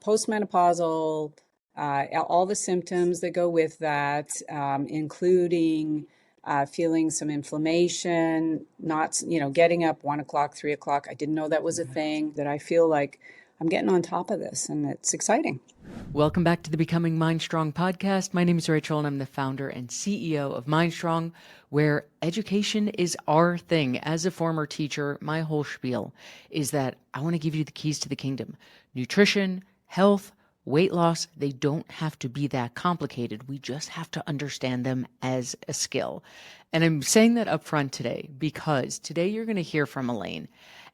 postmenopausal, all the symptoms that go with that, including feeling some inflammation, not, getting up 1 o'clock, 3 o'clock. I didn't know that was a thing, that I feel like I'm getting on top of this and it's exciting. Welcome back to the Becoming MindStrong podcast. My name is Rachel and I'm the founder and CEO of MindStrong, where education is our thing. As a former teacher, my whole spiel is that I want to give you the keys to the kingdom. Nutrition, health, weight loss, they don't have to be that complicated. We just have to understand them as a skill. And I'm saying that up front today because today you're going to hear from Elaine.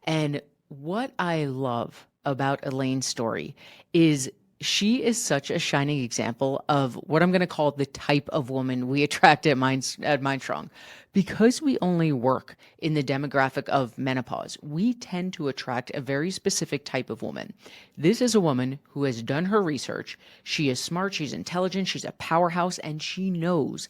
And what I love about Elaine's story is she is such a shining example of what I'm going to call the type of woman we attract at MindStrong. Because we only work in the demographic of menopause, we tend to attract a very specific type of woman. This is a woman who has done her research. She is smart, she's intelligent, she's a powerhouse, and she knows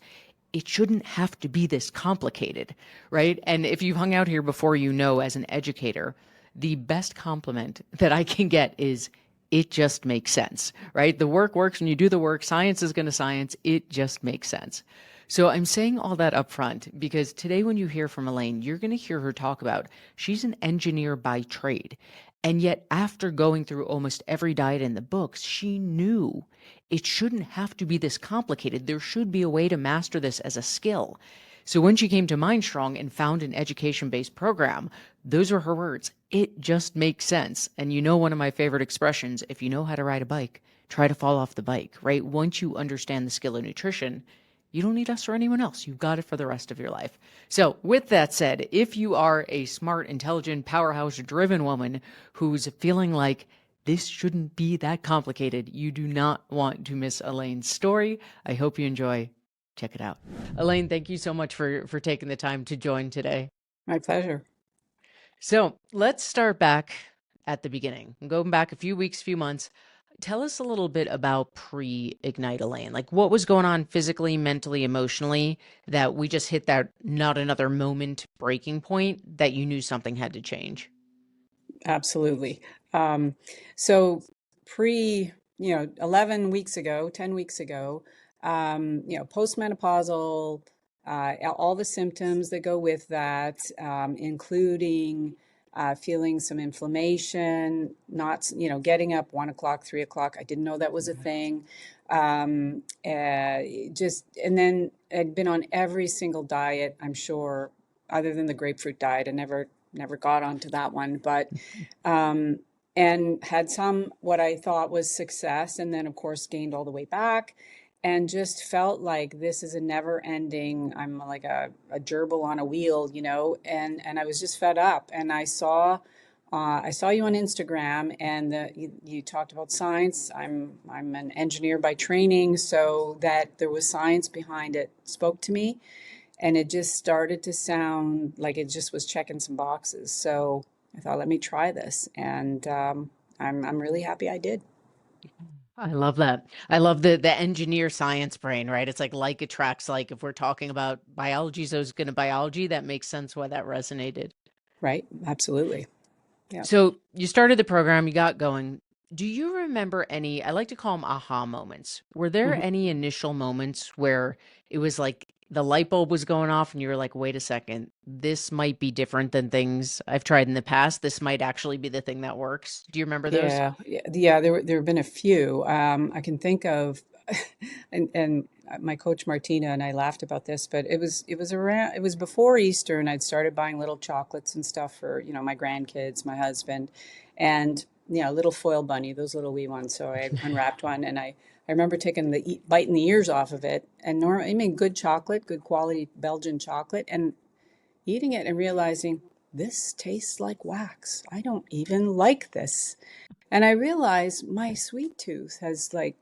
it shouldn't have to be this complicated, right? And if you've hung out here before, as an educator, the best compliment that I can get is, it just makes sense, right? The work works when you do the work. Science is going to science. It just makes sense. So I'm saying all that up front because today when you hear from Elaine, you're going to hear her talk about she's an engineer by trade. And yet after going through almost every diet in the books, she knew it shouldn't have to be this complicated. There should be a way to master this as a skill. So when she came to MindStrong and found an education-based program, those were her words. It just makes sense. And one of my favorite expressions, if you know how to ride a bike, try to fall off the bike, right? Once you understand the skill of nutrition, you don't need us or anyone else. You've got it for the rest of your life. So with that said, if you are a smart, intelligent, powerhouse-driven woman who's feeling like this shouldn't be that complicated, you do not want to miss Elaine's story. I hope you enjoy. Check it out. Elaine, thank you so much for taking the time to join today. My pleasure. So let's start back at the beginning. Going back a few weeks, few months. Tell us a little bit about pre-Ignite, Elaine. Like what was going on physically, mentally, emotionally that we just hit that not another moment breaking point that you knew something had to change? Absolutely. So pre, 11 weeks ago, 10 weeks ago, postmenopausal, all the symptoms that go with that, including feeling some inflammation, not, getting up 1 o'clock, 3 o'clock. I didn't know that was a thing. And then I'd been on every single diet, I'm sure, other than the grapefruit diet. I never got onto that one, but and had some what I thought was success, and then of course gained all the way back, and just felt like this is a never ending. I'm like a gerbil on a wheel, and I was just fed up. And I saw you on Instagram, and you talked about science. I'm an engineer by training, so that there was science behind it spoke to me, and it just started to sound like it just was checking some boxes. So I thought, let me try this, and I'm really happy I did. I love that. I love the engineer science brain, right? It's like attracts like. If we're talking about biology, so it's going to biology, that makes sense why that resonated. Right? Absolutely. Yeah. So you started the program, you got going. Do you remember any, I like to call them aha moments. Were there Mhm. any initial moments where it was like the light bulb was going off and you were like, wait a second, this might be different than things I've tried in the past. This might actually be the thing that works. Do you remember those? Yeah. There have been a few. I can think of, and my coach Martina and I laughed about this, but it was before Easter, and I'd started buying little chocolates and stuff for my grandkids, my husband, and little foil bunny, those little wee ones. So I unwrapped one, and I remember taking the biting the ears off of it, and I mean good chocolate, good quality Belgian chocolate, and eating it and realizing this tastes like wax. I don't even like this. And I realized my sweet tooth has like,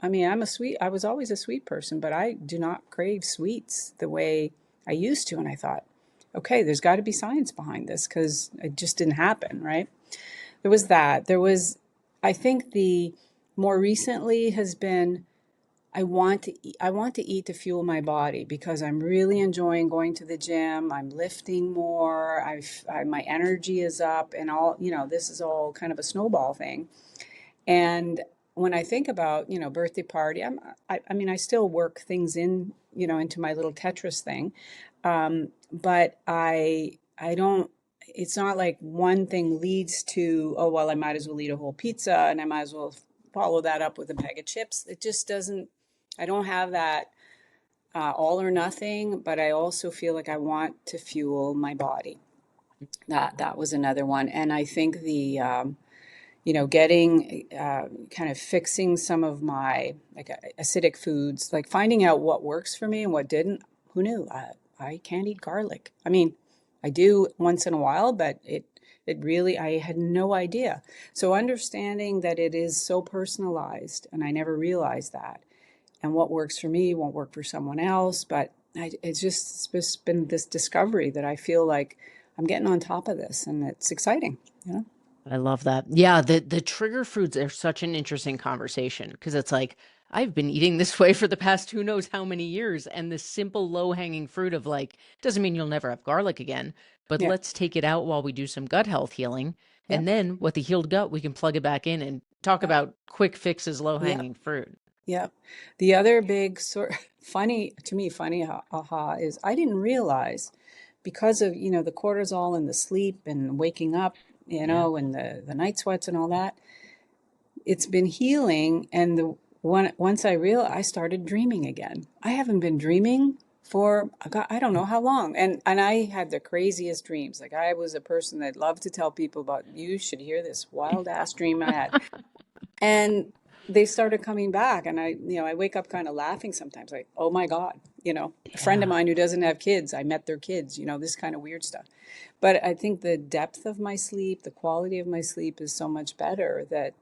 I mean, I was always a sweet person, but I do not crave sweets the way I used to. And I thought, okay, there's got to be science behind this because it just didn't happen, right? There was that. I think the more recently has been, I want to eat to fuel my body because I'm really enjoying going to the gym. I'm lifting more. My energy is up, and all, this is all kind of a snowball thing. And when I think about, birthday party, I mean, I still work things in, into my little Tetris thing. But I don't, it's not like one thing leads to, oh, well, I might as well eat a whole pizza and I might as well follow that up with a bag of chips. It just doesn't, I don't have that all or nothing, but I also feel like I want to fuel my body. That was another one. And I think getting kind of fixing some of my like acidic foods, like finding out what works for me and what didn't. Who knew? I can't eat garlic. I mean, I do once in a while, but it really, I had no idea. So understanding that it is so personalized, and I never realized that, and what works for me won't work for someone else. But it's just been this discovery that I feel like I'm getting on top of this, and it's exciting, you know? I love that. Yeah, the trigger foods are such an interesting conversation because it's like I've been eating this way for the past who knows how many years, and the simple low-hanging fruit of like doesn't mean you'll never have garlic again, but Yeah. let's take it out while we do some gut health healing, Yeah. and then with the healed gut, we can plug it back in and talk Yeah. about quick fixes, Yeah. low-hanging fruit. Yeah. The other big sort funny to me, funny aha is I didn't realize because of, the cortisol and the sleep and waking up, Yeah. and the night sweats and all that, it's been healing. And once I started dreaming again. I haven't been dreaming for, God, I don't know how long. And I had the craziest dreams. Like I was a person that loved to tell people about, you should hear this wild ass dream I had. And they started coming back, and I wake up kind of laughing sometimes, like, oh my God, a friend of Yeah. mine who doesn't have kids, I met their kids, this kind of weird stuff. But I think the depth of my sleep, the quality of my sleep is so much better that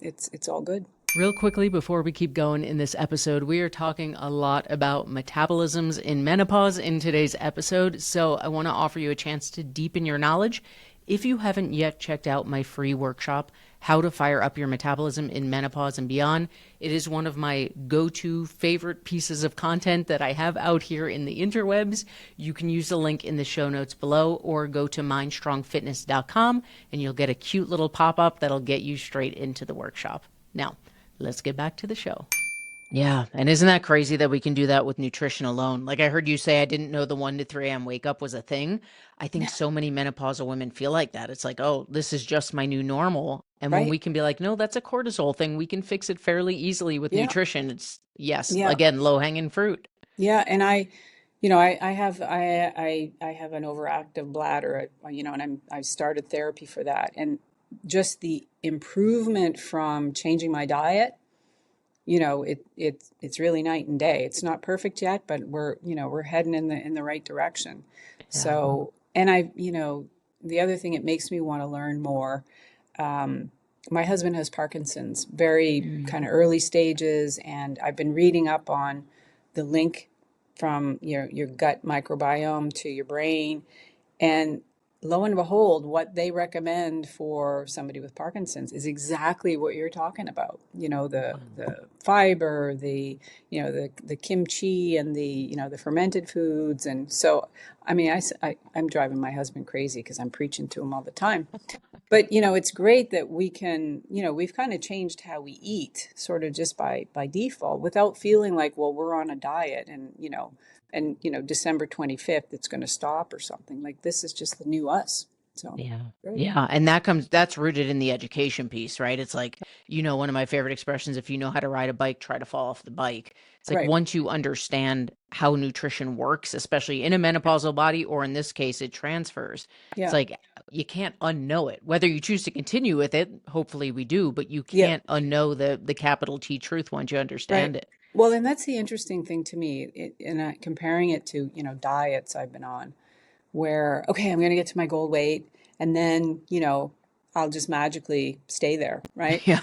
it's all good. Real quickly, before we keep going in this episode, we are talking a lot about metabolisms in menopause in today's episode. So I want to offer you a chance to deepen your knowledge. If you haven't yet checked out my free workshop, How to Fire Up Your Metabolism in Menopause and Beyond, it is one of my go-to favorite pieces of content that I have out here in the interwebs. You can use the link in the show notes below or go to mindstrongfitness.com and you'll get a cute little pop-up that'll get you straight into the workshop. Now, let's get back to the show. Yeah. And isn't that crazy that we can do that with nutrition alone? Like I heard you say, I didn't know the 1 to 3 a.m. wake up was a thing. I think so many menopausal women feel like that. It's like, oh, this is just my new normal. And when Right? we can be like, no, that's a cortisol thing, we can fix it fairly easily with Yeah. nutrition. It's, yes, Yeah. again, low hanging fruit. Yeah. And I have an overactive bladder, and I started therapy for that. And just the improvement from changing my diet, it's really night and day. It's not perfect yet, but we're heading in the right direction. Yeah. So, and the other thing, it makes me want to learn more. Um, my husband has Parkinson's, very Mm. kind of early stages, and I've been reading up on the link from your gut microbiome to your brain, and lo and behold, what they recommend for somebody with Parkinson's is exactly what you're talking about. The fiber, the kimchi, and the fermented foods. And so, I mean, I'm driving my husband crazy because I'm preaching to him all the time. But it's great that we can, we've kind of changed how we eat, sort of just by default, without feeling like, well, we're on a diet, and December 25th it's going to stop or something. Like this is just the new us. So Yeah. great. Yeah. And that's rooted in the education piece, right? It's like, one of my favorite expressions, if you know how to ride a bike, try to fall off the bike. It's like Right. once you understand how nutrition works, especially in a menopausal body, or in this case, it transfers, it's Yeah. like you can't unknow it. Whether you choose to continue with it, hopefully we do, but you Yeah. can't unknow the capital T truth once you Right. understand it. Well, and that's the interesting thing to me, comparing it to diets I've been on, where okay, I'm going to get to my goal weight, and then I'll just magically stay there, right? Yeah.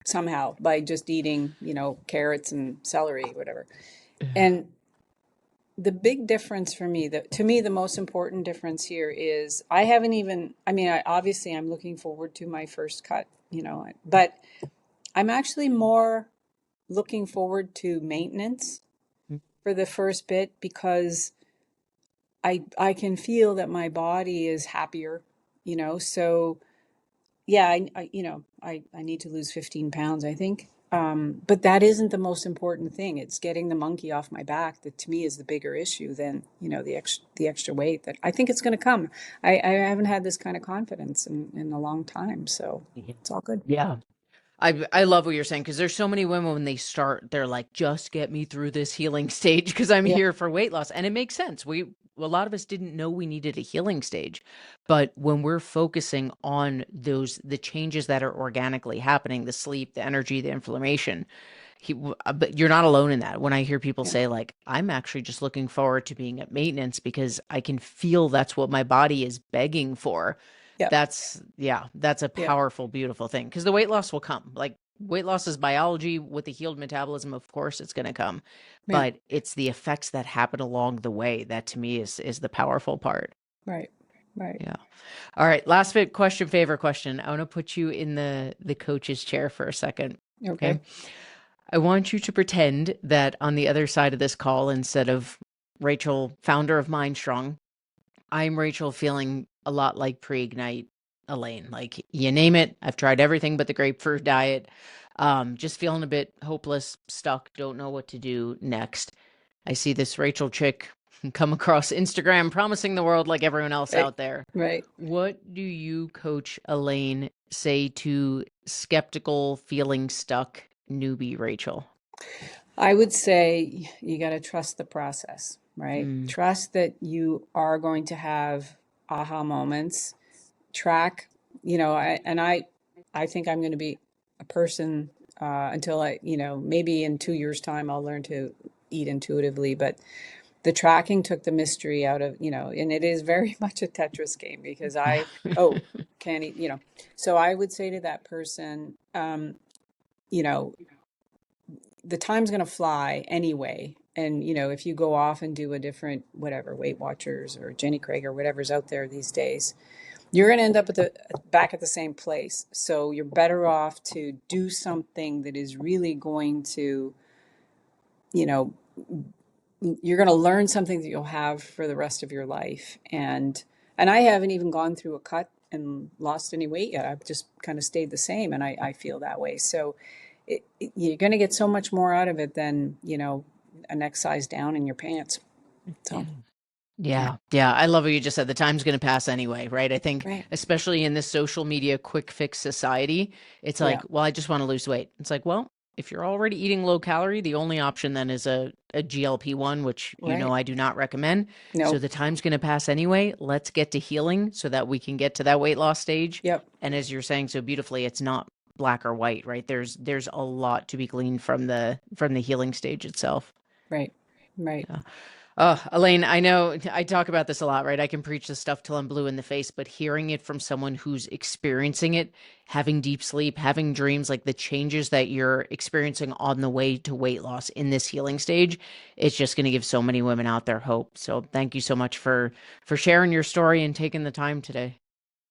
Somehow by just eating carrots and celery, whatever. And the big difference for me, to me, the most important difference here is I haven't even, I mean, obviously I'm looking forward to my first cut, but I'm actually more looking forward to maintenance for the first bit because I can feel that my body is happier, so yeah, I need to lose 15 pounds, I think. But that isn't the most important thing. It's getting the monkey off my back that to me is the bigger issue than, the extra weight that I think it's going to come. I haven't had this kind of confidence in a long time. So it's all good. Yeah. I love what you're saying because there's so many women when they start, they're like, just get me through this healing stage because I'm Yeah. here for weight loss. And it makes sense. A lot of us didn't know we needed a healing stage. But when we're focusing on the changes that are organically happening, the sleep, the energy, the inflammation, but you're not alone in that. When I hear people Yeah. say like, I'm actually just looking forward to being at maintenance because I can feel that's what my body is begging for. Yeah. That's a Yeah. powerful, beautiful thing because the weight loss will come. Like weight loss is biology with the healed metabolism. Of course, it's going to come, Yeah. but it's the effects that happen along the way that to me is the powerful part. Right. Right. Yeah. All right. Last bit question, favorite question. I want to put you in the coach's chair for a second. Okay. Okay. I want you to pretend that on the other side of this call, instead of Rachel, founder of MindStrong, I'm Rachel feeling a lot like pre-ignite Elaine. Like you name it, I've tried everything but the grapefruit diet. Just feeling a bit hopeless, stuck, don't know what to do next. I see this Rachel chick come across Instagram promising the world like everyone else Right. out there. Right. What do you, Coach Elaine, say to skeptical, feeling stuck newbie Rachel? I would say you got to trust the process, right? Mm. Trust that you are going to have aha moments. Track, I think I'm going to be a person until maybe in 2 years' time, I'll learn to eat intuitively. But the tracking took the mystery out of, and it is very much a Tetris game because can't eat. So I would say to that person, you know, the time's going to fly anyway. And, if you go off and do a different, whatever, Weight Watchers or Jenny Craig or whatever's out there these days, you're going to end up back at the same place. So you're better off to do something that is really going to, you know, you're going to learn something that you'll have for the rest of your life. And I haven't even gone through a cut and lost any weight yet. I've just kind of stayed the same, and I feel that way. So you're going to get so much more out of it than a next size down in your pants. So yeah, Yeah. I love what you just said. The time's going to pass anyway, right? I think, right, especially in this social media quick fix society, it's yeah, like, well, I just want to lose weight. It's like, well, if you're already eating low calorie, the only option then is a GLP-1, which right. I do not recommend. So No, the time's going to pass anyway. Let's get to healing so that we can get to that weight loss stage. yep, And as you're saying so beautifully, it's not black or white, right? There's a lot to be gleaned from the healing stage itself. right, right. Yeah. Oh, Elaine, I know I talk about this a lot, right? I can preach this stuff till I'm blue in the face, but hearing it from someone who's experiencing it, having deep sleep, having dreams, like the changes that you're experiencing on the way to weight loss in this healing stage, it's just going to give so many women out there hope. So thank you so much for sharing your story and taking the time today.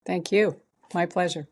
Thank you. My pleasure.